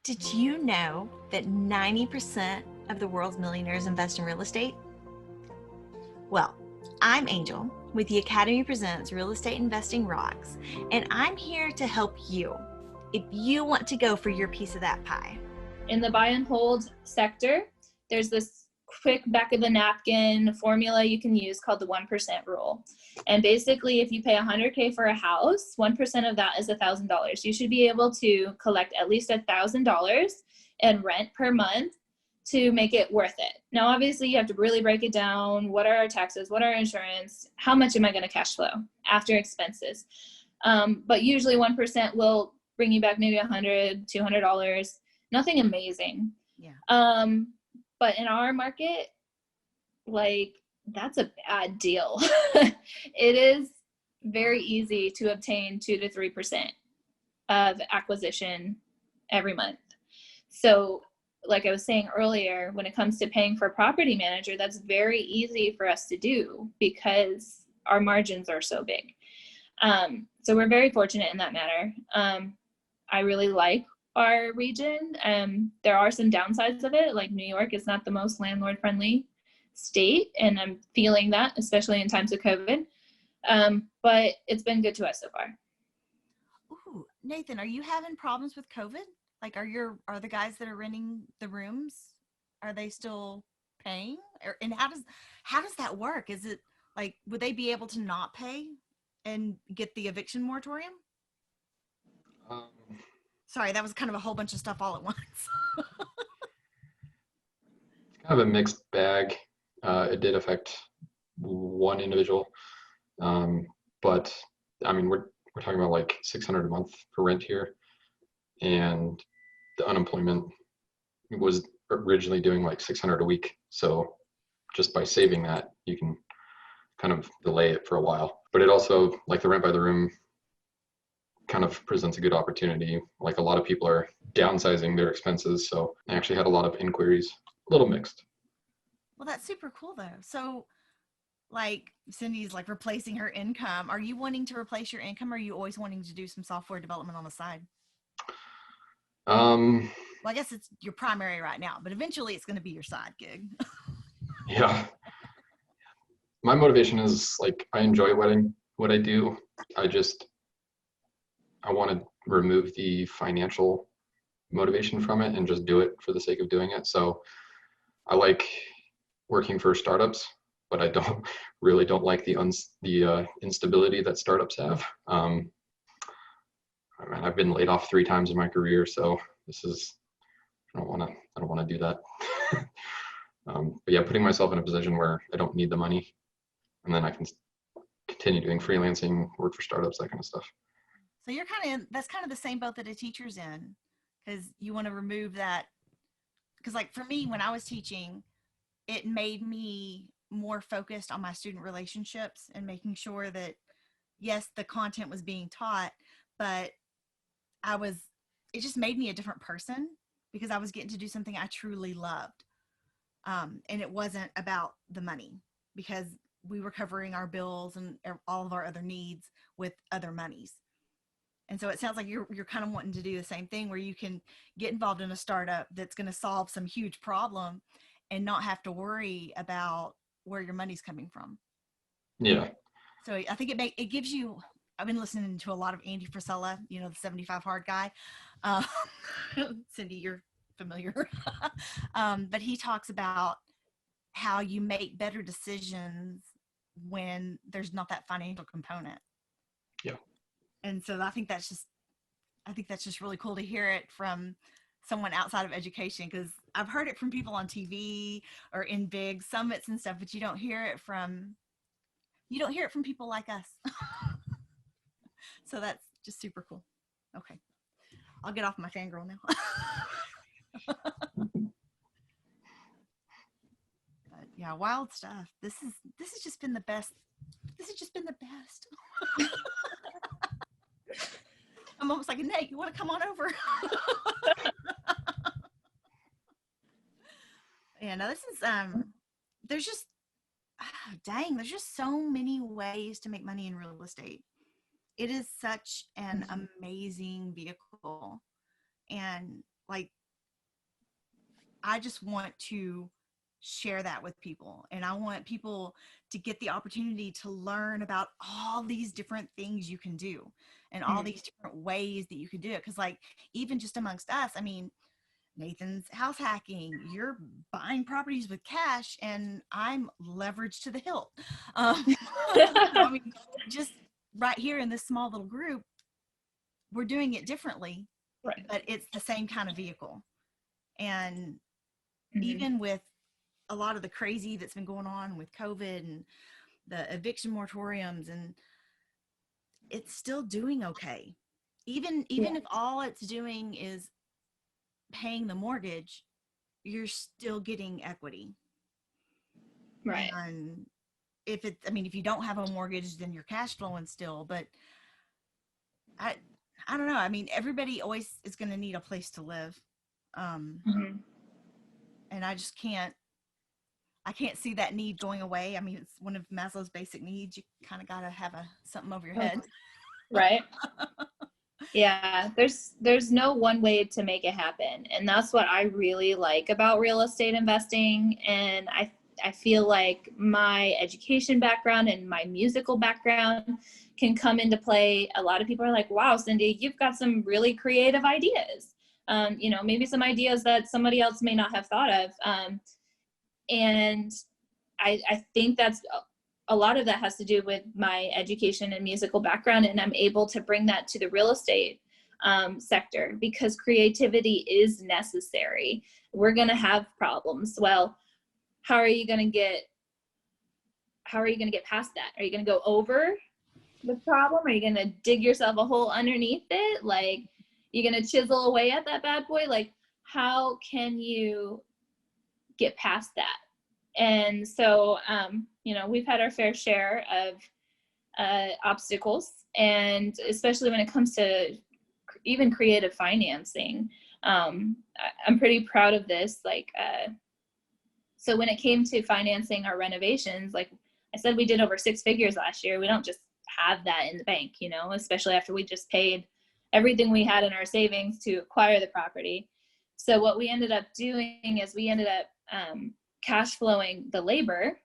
Did you know that 90% of the world's millionaires invest in real estate? Well, I'm Angel with the Academy Presents Real Estate Investing Rocks, and I'm here to help you if you want to go for your piece of that pie. In the buy and hold sector, there's this quick back of the napkin formula you can use called the 1% rule. And basically, if you pay $100K for a house, 1% of that is $1,000. You should be able to collect at least $1,000 in rent per month to make it worth it. Now, obviously, you have to really break it down. What are our taxes? What are our insurance? How much am I going to cash flow after expenses? But usually 1% will bring you back maybe $100, $200. Nothing amazing. Yeah. But in our market, like, that's a bad deal. It is very easy to obtain 2 to 3% of acquisition every month. So like I was saying earlier, when it comes to paying for a property manager, that's very easy for us to do because our margins are so big. So we're very fortunate in that matter. I really like our region. There are some downsides of it, like New York is not the most landlord friendly state, and I'm feeling that, especially in times of COVID. But it's been good to us so far. Ooh, Nathan, are you having problems with COVID? Like, are the guys that are renting the rooms, are they still paying? And how does that work? Is it like, would they be able to not pay and get the eviction moratorium? Sorry, that was kind of a whole bunch of stuff all at once. It's kind of a mixed bag. It did affect one individual, but I mean, we're talking about like $600 a month for rent here, and the unemployment was originally doing like $600 a week. So just by saving that, you can kind of delay it for a while. But it also, like the rent by the room, kind of presents a good opportunity. Like a lot of people are downsizing their expenses. So I actually had a lot of inquiries, a little mixed. Well, that's super cool though. So like Cindy's like replacing her income. Are you wanting to replace your income, or are you always wanting to do some software development on the side? Well, I guess it's your primary right now, but eventually it's going to be your side gig. Yeah. My motivation is like, I enjoy what I do. I want to remove the financial motivation from it and just do it for the sake of doing it. So I like working for startups, but I don't like the instability that startups have. I mean, I've been laid off 3 times in my career, so I don't want to do that. But yeah, putting myself in a position where I don't need the money, and then I can continue doing freelancing, work for startups, that kind of stuff. So that's kind of the same boat that a teacher's in, because you want to remove that. Because like for me, when I was teaching, it made me more focused on my student relationships and making sure that, yes, the content was being taught, but it just made me a different person because I was getting to do something I truly loved. And it wasn't about the money, because we were covering our bills and all of our other needs with other monies. And so it sounds like you're kind of wanting to do the same thing, where you can get involved in a startup that's going to solve some huge problem and not have to worry about where your money's coming from. Yeah. So I think it gives you, I've been listening to a lot of Andy Frisella, the 75 hard guy. Cindy, you're familiar. But he talks about how you make better decisions when there's not that financial component. Yeah. And so I think that's just really cool to hear it from someone outside of education, because I've heard it from people on TV or in big summits and stuff, but you don't hear it from people like us. So that's just super cool. Okay. I'll get off my fangirl now. But yeah, wild stuff. This has just been the best. This has just been the best. I'm almost like, Nate, you want to come on over? Yeah, no, this is there's just there's just so many ways to make money in real estate. It is such an amazing vehicle. And like, I just want to share that with people. And I want people to get the opportunity to learn about all these different things you can do and all these different ways that you can do it. Cause like, even just amongst us, I mean, Nathan's house hacking, you're buying properties with cash, and I'm leveraged to the hilt. I mean, just right here in this small little group, we're doing it differently, Right. but it's the same kind of vehicle. And Mm-hmm. even with a lot of the crazy that's been going on with COVID and the eviction moratoriums, and it's still doing okay. Even if all it's doing is paying the mortgage, you're still getting equity. Right. And if you don't have a mortgage, then you're cash flowing still. But I don't know. I mean, everybody always is going to need a place to live. And I just can't see that need going away. I mean, it's one of Maslow's basic needs. You kind of got to have something over your head. Right. Yeah. There's no one way to make it happen. And that's what I really like about real estate investing. And I feel like my education background and my musical background can come into play. A lot of people are like, wow, Cindy, you've got some really creative ideas. Maybe some ideas that somebody else may not have thought of. And I think that's a lot of that has to do with my education and musical background. And I'm able to bring that to the real estate sector because creativity is necessary. We're going to have problems. Well, how are you going to get past that? Are you going to go over the problem? Are you going to dig yourself a hole underneath it? Like, you're going to chisel away at that bad boy? Like, how can you get past that? And so, we've had our fair share of obstacles, and especially when it comes to even creative financing. I'm pretty proud of this. So when it came to financing our renovations, like I said, we did over 6 figures last year. We don't just have that in the bank, especially after we just paid everything we had in our savings to acquire the property. So what we ended up doing is we ended up cash flowing the labor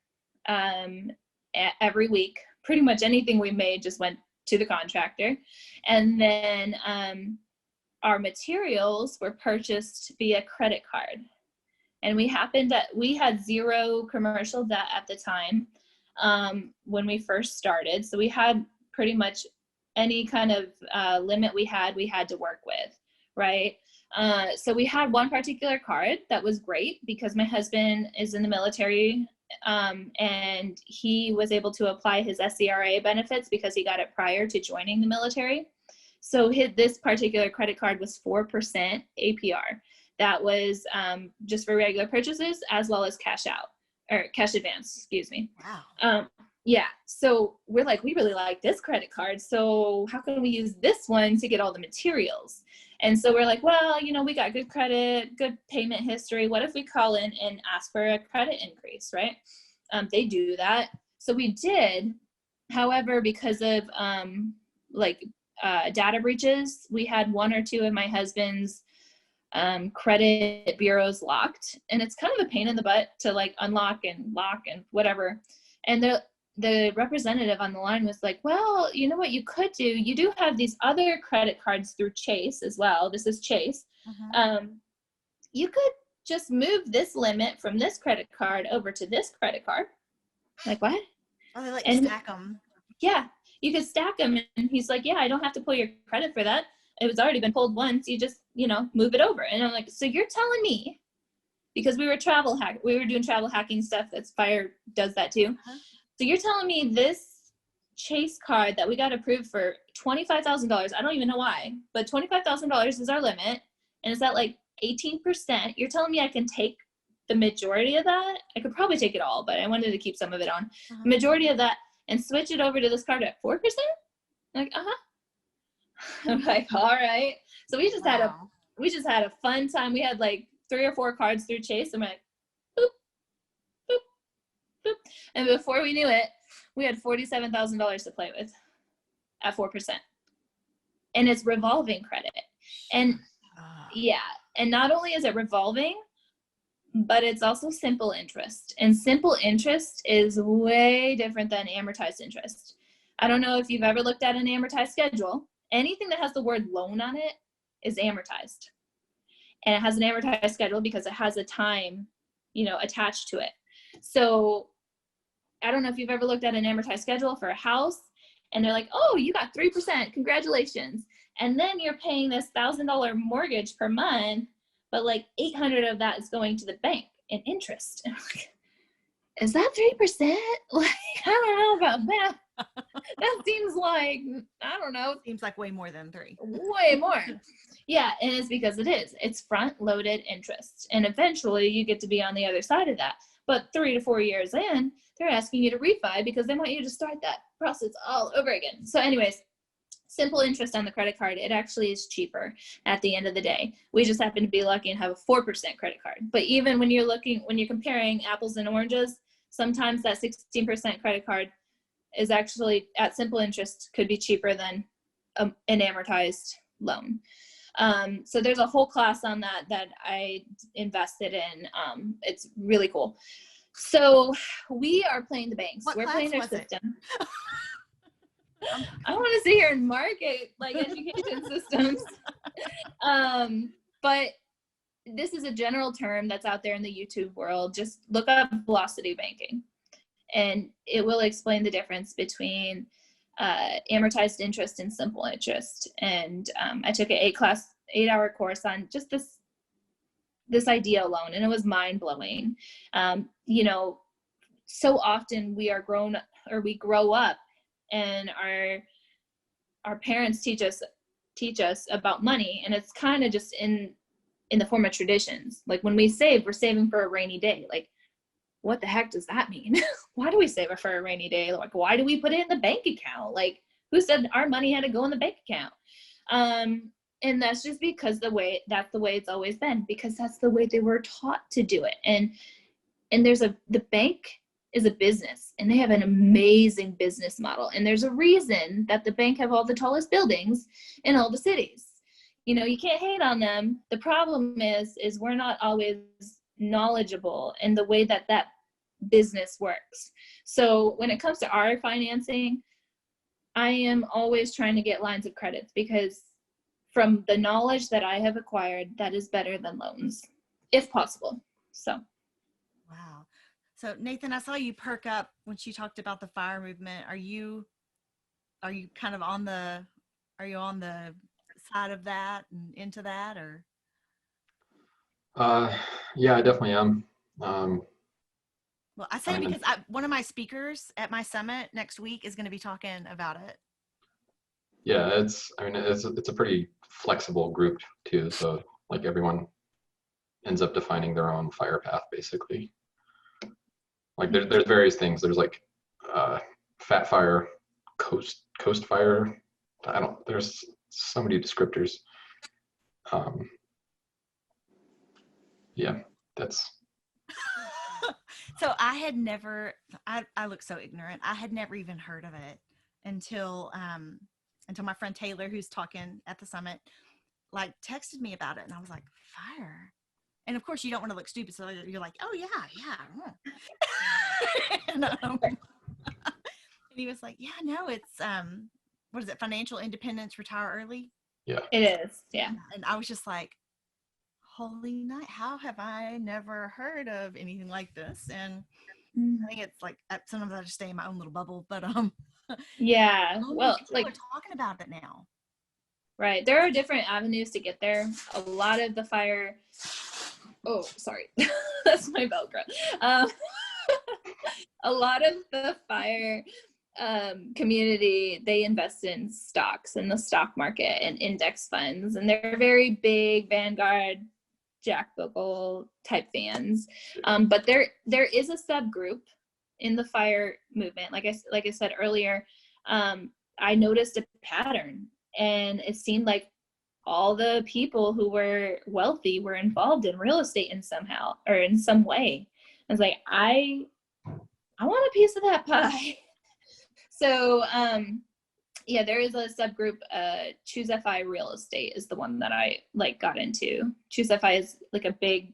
every week. Pretty much anything we made just went to the contractor. And then our materials were purchased via credit card. And we had 0 commercial debt at the time when we first started. So we had pretty much any kind of limit we had to work with, right? So we had one particular card that was great because my husband is in the military, and he was able to apply his SCRA benefits because he got it prior to joining the military. So this particular credit card was 4% APR. That was just for regular purchases as well as cash advance, excuse me. Wow. Yeah. So we're like, we really like this credit card. So how can we use this one to get all the materials? And so we're like, well, we got good credit, good payment history. What if we call in and ask for a credit increase, right? They do that. So we did. However, because of data breaches, we had 1 or 2 of my husband's credit bureaus locked, and it's kind of a pain in the butt to unlock and lock and whatever. And the representative on the line was like, well, you know what you could do? You do have these other credit cards through Chase as well. This is Chase. You could just move this limit from this credit card over to this credit card. Like, what? Oh, they stack them. Yeah, you could stack them. And he's like, yeah, I don't have to pull your credit for that. It was already been pulled once. You just, move it over. And I'm like, so you're telling me, because we were doing travel hacking stuff. That's Fire does that too. So you're telling me this Chase card that we got approved for $25,000. I don't even know why, but $25,000 is our limit. And it's at 18%. You're telling me I can take the majority of that? I could probably take it all, but I wanted to keep some of it on. The majority of that and switch it over to this card at 4%? Like, I'm like, all right. So we just had a fun time. We had 3 or 4 cards through Chase. I'm like, boop, boop, boop. And before we knew it, we had $47,000 to play with at 4%. And it's revolving credit. And yeah, And not only is it revolving, but it's also simple interest. And simple interest is way different than amortized interest. I don't know if you've ever looked at an amortized schedule. Anything that has the word loan on it is amortized. And it has an amortized schedule because it has a time, attached to it. So I don't know if you've ever looked at an amortized schedule for a house and they're like, oh, you got 3%, congratulations. And then you're paying this $1,000 mortgage per month, but like 800 of that is going to the bank in interest. And I'm like, is that 3%? Like, I don't know about that. That seems like, I don't know. Seems like way more than 3. Way more. Yeah, and it's because it is. It's front-loaded interest. And eventually you get to be on the other side of that. But 3 to 4 years in, they're asking you to refi because they want you to start that process all over again. So anyways, simple interest on the credit card, it actually is cheaper at the end of the day. We just happen to be lucky and have a 4% credit card. But even when you're comparing apples and oranges, sometimes that 16% credit card is actually at simple interest could be cheaper than an amortized loan. So there's a whole class on that I invested in. It's really cool. So we are playing the banks. We're playing their system. I want to sit here and market like education systems. But this is a general term that's out there in the YouTube world. Just look up velocity banking and it will explain the difference between amortized interest and simple interest. And I took an 8-hour course on just this idea alone, and it was mind-blowing. So often we grow up and our parents teach us about money, and it's kind of just in the form of traditions. Like when we save, we're saving for a rainy day. Like, what the heck does that mean? Why do we save it for a rainy day? Like, why do we put it in the bank account? Who said our money had to go in the bank account? And that's just because that's the way it's always been, because that's the way they were taught to do it. And the bank is a business, and they have an amazing business model. And there's a reason that the bank have all the tallest buildings in all the cities. You can't hate on them. The problem is we're not always knowledgeable in the way that business works. So when it comes to our financing, I am always trying to get lines of credit, because from the knowledge that I have acquired, that is better than loans, if possible. So. Wow. So Nathan, I saw you perk up when she talked about the FIRE movement. Are you kind of on the side of that and into that, or? Yeah, I definitely am. Well, I say because one of my speakers at my summit next week is going to be talking about it. Yeah, it's a pretty flexible group too. So like everyone ends up defining their own FIRE path, basically. Like there's various things. There's like fat FIRE, coast FIRE. There's so many descriptors. Yeah, that's. So I had never, I look so ignorant. I had never even heard of it until my friend Taylor, who's talking at the summit, like texted me about it. And I was like, FIRE. And of course you don't want to look stupid. So you're like, oh yeah. and he was like, yeah, no, it's, what is it? Financial independence, retire early. Yeah, it is. Yeah. And I was just like, holy night, how have I never heard of anything like this? And I think it's like sometimes I just stay in my own little bubble, but yeah, well, like we're talking about it now. Right, there are different avenues to get there. A lot of the FIRE, oh sorry, that's my Velcro. A lot of the FIRE community, they invest in stocks in the stock market and index funds, and they're very big Vanguard, Jack Bogle type fans. But there is a subgroup in the FIRE movement. Like I said earlier, I noticed a pattern, and it seemed like all the people who were wealthy were involved in real estate in somehow or in some way. I was like, I want a piece of that pie. So Yeah, there is a subgroup. Choose FI Real Estate is the one that I like got into. Choose FI is like a big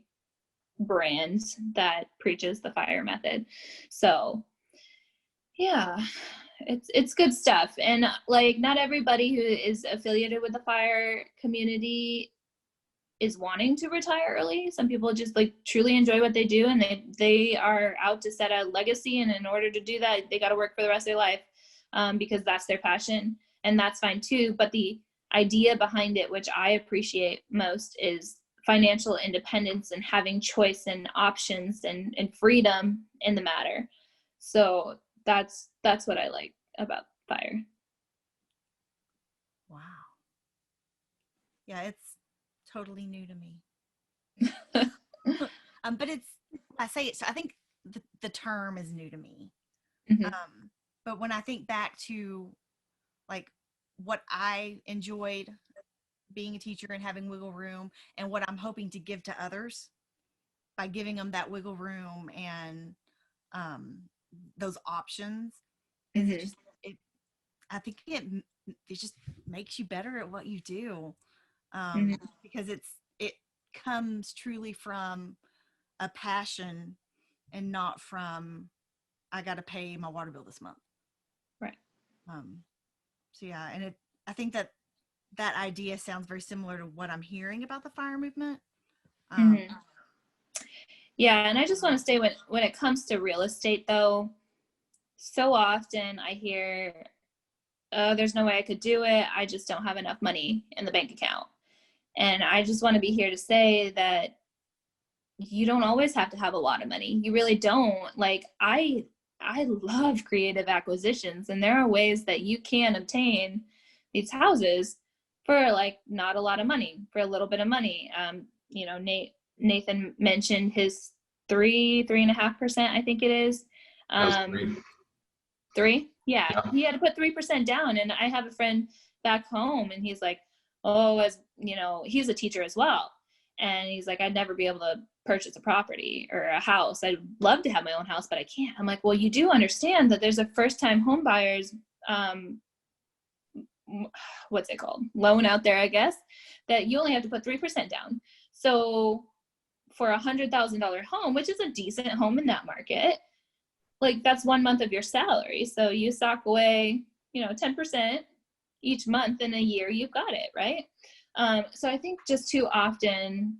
brand that preaches the FIRE method. So yeah, it's good stuff. And like, not everybody who is affiliated with the FIRE community is wanting to retire early. Some people just like truly enjoy what they do, and they are out to set a legacy, and in order to do that, they got to work for the rest of their life, because that's their passion, and that's fine too. But the idea behind it, which I appreciate most, is financial independence and having choice and options and freedom in the matter. So that's what I like about FIRE. Wow. Yeah, it's totally new to me. But I say it, so I think the term is new to me. Mm-hmm. But when I think back to like what I enjoyed being a teacher and having wiggle room, and what I'm hoping to give to others by giving them that wiggle room and those options, is it Mm-hmm. just it I think it just makes you better at what you do, Mm-hmm. because it comes truly from a passion and not from I got to pay my water bill this month. Right. So yeah, and I think that idea sounds very similar to what I'm hearing about the FIRE movement. Mm-hmm. Yeah, and I just want to say, when it comes to real estate, though, so often I hear, "Oh, there's no way I could do it. I just don't have enough money in the bank account." And I just want to be here to say that you don't always have to have a lot of money. You really don't. Like, I love creative acquisitions, and there are ways that you can obtain these houses for like not a lot of money, for a little bit of money. Nathan mentioned his 3.5%, I think it is. That was great. 3? Yeah. Yeah. He had to put 3% down. And I have a friend back home, and he's like, oh, as you know, he's a teacher as well. And he's like, I'd never be able to purchase a property or a house. I'd love to have my own house, but I can't. I'm like, well, you do understand that there's a first-time home buyers, what's it called? Loan out there, I guess, that you only have to put 3% down. So for $100,000 home, which is a decent home in that market, like that's 1 month of your salary. So you sock away, 10% each month in a year, you've got it, right? So I think just too often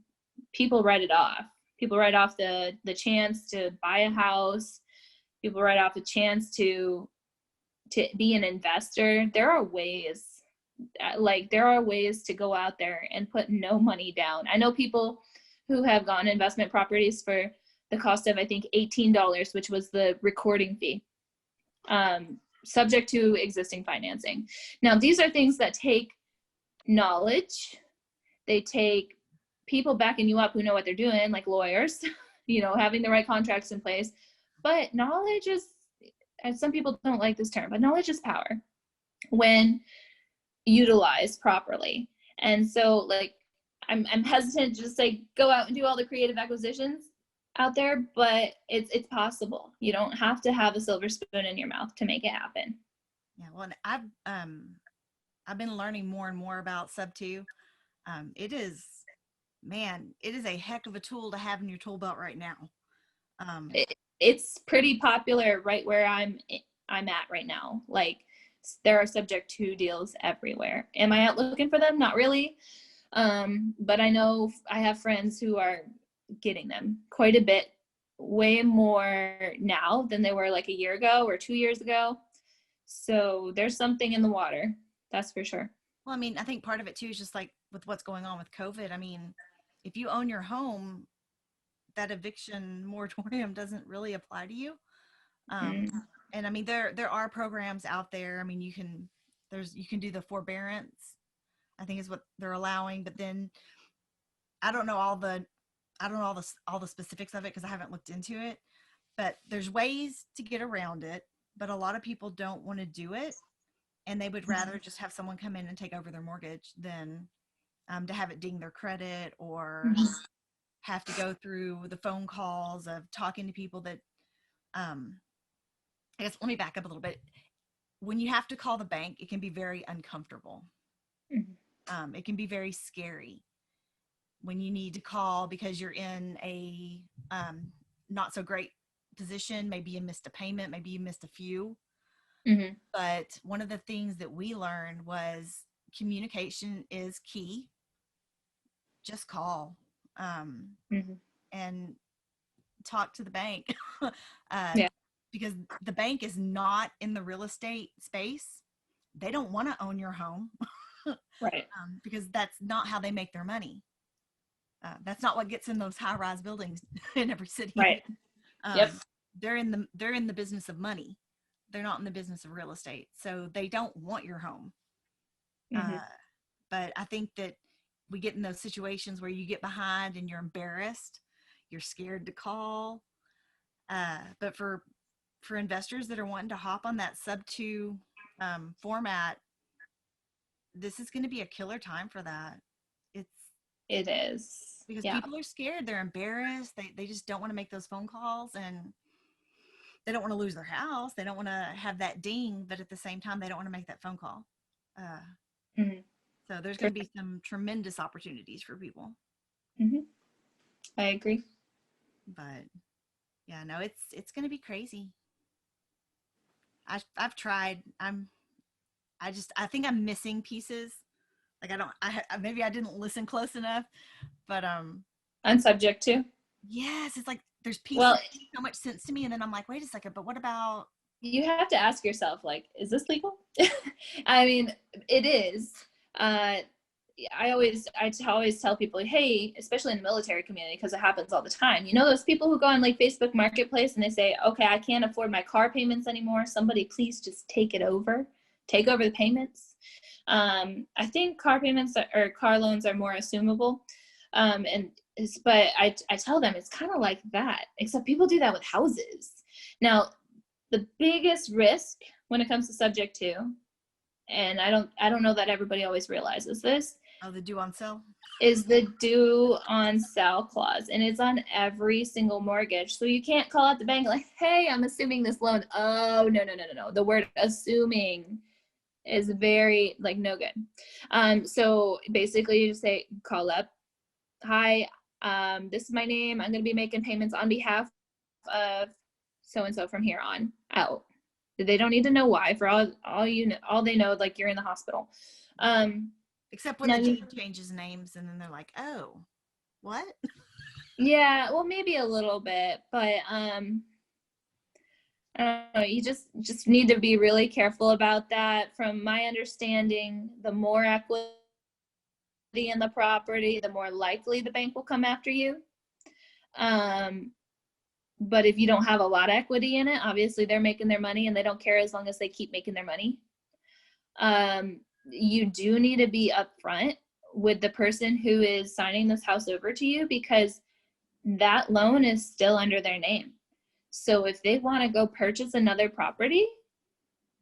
people write it off. People write off the chance to buy a house. People write off the chance to be an investor. There are ways to go out there and put no money down. I know people who have gotten investment properties for the cost of, I think, $18, which was the recording fee, subject to existing financing. Now, these are things that take knowledge. They take people backing you up who know what they're doing, like lawyers, having the right contracts in place. But knowledge is, and some people don't like this term, but knowledge is power when utilized properly. And so, like, I'm hesitant to just say go out and do all the creative acquisitions out there, but it's possible. You don't have to have a silver spoon in your mouth to make it happen. Yeah, well, I've been learning more and more about Sub 2. It is a heck of a tool to have in your tool belt right now. It's pretty popular right where I'm at right now. Like, there are subject to deals everywhere. Am I out looking for them? Not really. But I know I have friends who are getting them quite a bit, way more now than they were like a year ago or 2 years ago. So there's something in the water, that's for sure. Well, I mean, I think part of it too is just like with what's going on with COVID. I mean, if you own your home, that eviction moratorium doesn't really apply to you. And I mean, there are programs out there. I mean, you can do the forbearance, I think is what they're allowing, but then I don't know all the specifics of it because I haven't looked into it, but there's ways to get around it, but a lot of people don't want to do it, and they would rather just have someone come in and take over their mortgage than to have it ding their credit or have to go through the phone calls of talking to people that I guess let me back up a little bit. when you have to call the bank, it can be very uncomfortable. Mhm. It can be very scary when you need to call because you're in a not so great position. Maybe you missed a payment, maybe you missed a few. Mhm. But one of the things that we learned was communication is key. Just call Mhm. and talk to the bank. uh, Yeah. because the bank is not in the real estate space. They don't want to own your home Right. because that's not how they make their money. That's not what gets in those high-rise buildings in every city. Right. Yep. They're in the business of money. They're not in the business of real estate, so they don't want your home. Mhm. But I think that we get in those situations where you get behind and you're embarrassed, you're scared to call. But for investors that are wanting to hop on that sub two format, this is going to be a killer time for that. It's It is. because Yeah. people are scared, they're embarrassed, they just don't want to make those phone calls, and they don't want to lose their house, they don't want to have that ding, but at the same time they don't want to make that phone call. Uh, Mhm. so there's going to be some tremendous opportunities for people. Mhm. I agree. But yeah, no, it's going to be crazy. I've tried. I think I'm missing pieces. Like I don't. Maybe I didn't listen close enough. But I'm subject to. yes, it's like there's pieces Well, that make so much sense to me, and then I'm like, wait a second, but what about? you have to ask yourself, like, is this legal? I mean, it is. Uh, I always tell people, hey, especially in the military community, because it happens all the time. You know, those people who go on like Facebook Marketplace and they say, okay, I can't afford my car payments anymore. Somebody please just take over the payments. I think car payments or car loans are more assumable. But I tell them it's kind of like that, except people do that with houses. Now, the biggest risk when it comes to subject to, and I don't know that everybody always realizes this, Oh, the due on sale. is the due on sale clause, and it's on every single mortgage. So you can't call out the bank like, hey, I'm assuming this loan. Oh, no. The word assuming is very like no good. So basically you just say, call up, hi, this is my name, I'm going to be making payments on behalf of so and so from here on out. They don't need to know why. For all you know, all they know, like you're in the hospital. Except when Now the you, deed changes names, and then they're like, oh, what? yeah, well, maybe a little bit, but I don't know. You just need to be really careful about that. From my understanding, the more equity in the property, the more likely the bank will come after you. But if you don't have a lot of equity in it, obviously they're making their money and they don't care as long as they keep making their money. You do need to be upfront with the person who is signing this house over to you, because that loan is still under their name. So if they want to go purchase another property,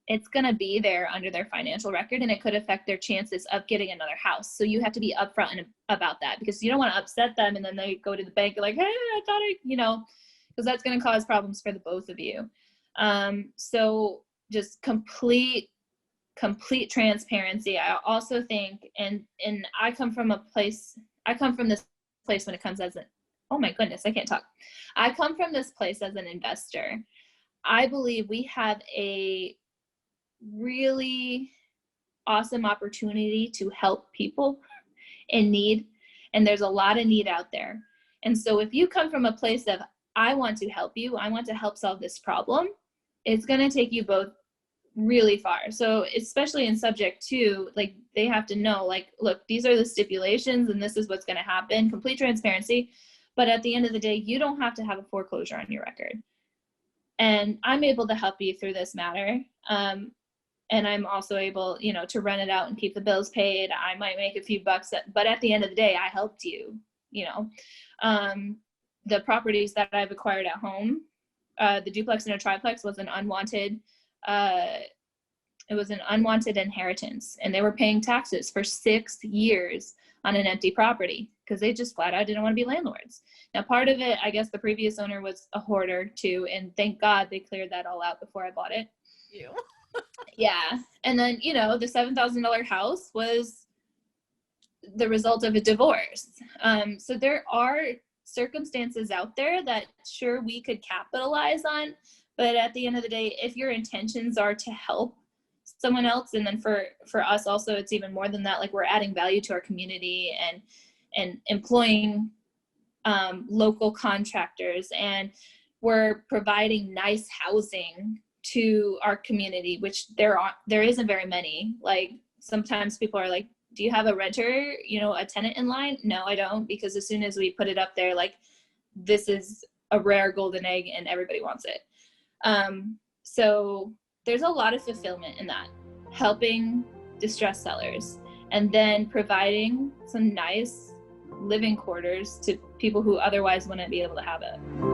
it's going to be there under their financial record, and it could affect their chances of getting another house. So you have to be upfront about that, because you don't want to upset them and then they go to the bank like, hey, I thought because that's going to cause problems for the both of you. So just complete transparency. I also think, and I come from this place when it comes as an, oh my goodness, I can't talk. I come from this place as an investor. I believe we have a really awesome opportunity to help people in need, and there's a lot of need out there. And so if you come from a place of, I want to help you, I want to help solve this problem, it's going to take you both really far. So especially in subject to, like, they have to know, like, look, these are the stipulations and this is what's going to happen, complete transparency. But at the end of the day, you don't have to have a foreclosure on your record. And I'm able to help you through this matter. And I'm also able, to rent it out and keep the bills paid. I might make a few bucks, but at the end of the day, I helped you. The properties that I've acquired at home, the duplex and a triplex was an unwanted inheritance, and they were paying taxes for 6 years on an empty property because they just flat out didn't want to be landlords. Now, part of it, I guess the previous owner was a hoarder too, and thank God they cleared that all out before I bought it. You. Yeah. And then, you know, the $7,000 house was the result of a divorce. So there are circumstances out there that sure we could capitalize on, but at the end of the day, if your intentions are to help someone else, and then for us also, it's even more than that, like we're adding value to our community and employing local contractors, and we're providing nice housing to our community, which there isn't very many. Like sometimes people are like, do you have a renter, you know, a tenant in line? No, I don't, because as soon as we put it up there, like this is a rare golden egg and everybody wants it. So there's a lot of fulfillment in that, helping distressed sellers and then providing some nice living quarters to people who otherwise wouldn't be able to have it.